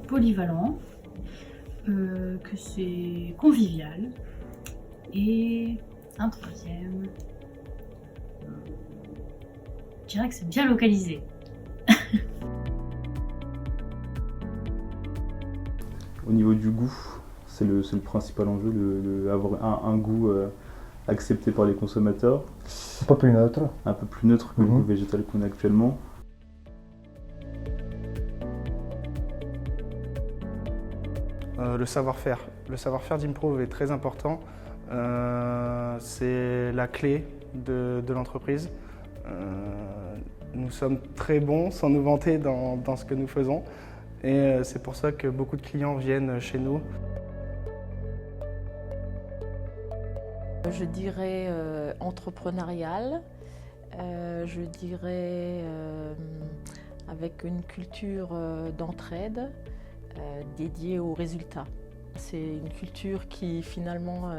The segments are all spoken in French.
polyvalent, que c'est convivial, et un troisième, je dirais que c'est bien localisé. Au niveau du goût, c'est le principal enjeu, avoir un goût accepté par les consommateurs. Un peu plus neutre. Un peu plus neutre que le goût végétal qu'on a actuellement. Le savoir-faire. Le savoir-faire d'Improve est très important. C'est la clé de l'entreprise. Nous sommes très bons, sans nous vanter, dans ce que nous faisons. Et c'est pour ça que beaucoup de clients viennent chez nous. Je dirais entrepreneurial, je dirais avec une culture d'entraide dédiée aux résultats. C'est une culture qui finalement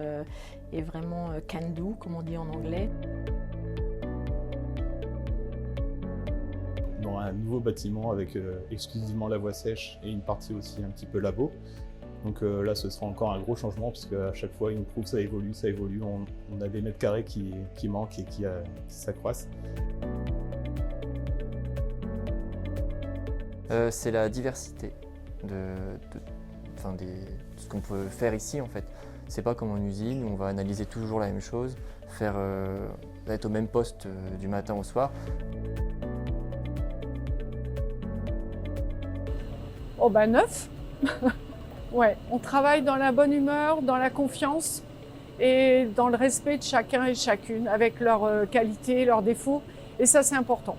est vraiment can-do, comme on dit en anglais. Dans un nouveau bâtiment avec exclusivement la voie sèche et une partie aussi un petit peu labo. Donc là, ce sera encore un gros changement parce qu'à chaque fois, Improve, ça évolue. On a des mètres carrés qui manquent et qui s'accroissent. C'est la diversité de ce qu'on peut faire ici en fait. C'est pas comme en usine où on va analyser toujours la même chose, être au même poste du matin au soir. Oh bah 9. Ouais, on travaille dans la bonne humeur, dans la confiance et dans le respect de chacun et chacune, avec leurs qualités, leurs défauts, et ça c'est important.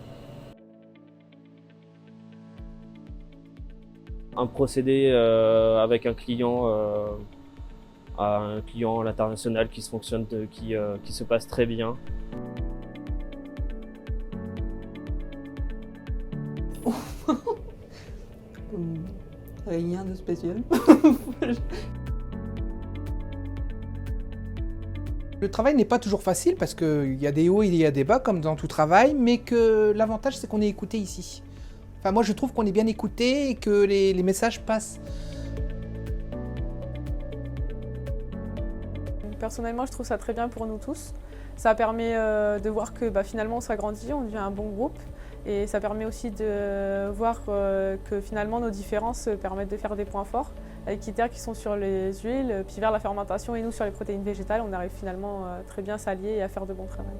Un procédé avec un client à l'international qui se passe très bien. Rien de spécial. Le travail n'est pas toujours facile parce qu'il y a des hauts et il y a des bas comme dans tout travail, mais que l'avantage c'est qu'on est écouté ici. Enfin, moi je trouve qu'on est bien écouté et que les messages passent. Personnellement, je trouve ça très bien pour nous tous. Ça permet de voir que finalement on s'agrandit, on devient un bon groupe. Et ça permet aussi de voir que finalement nos différences permettent de faire des points forts, avec ITER qui sont sur les huiles, puis vers la fermentation et nous sur les protéines végétales, on arrive finalement très bien à s'allier et à faire de bons travaux.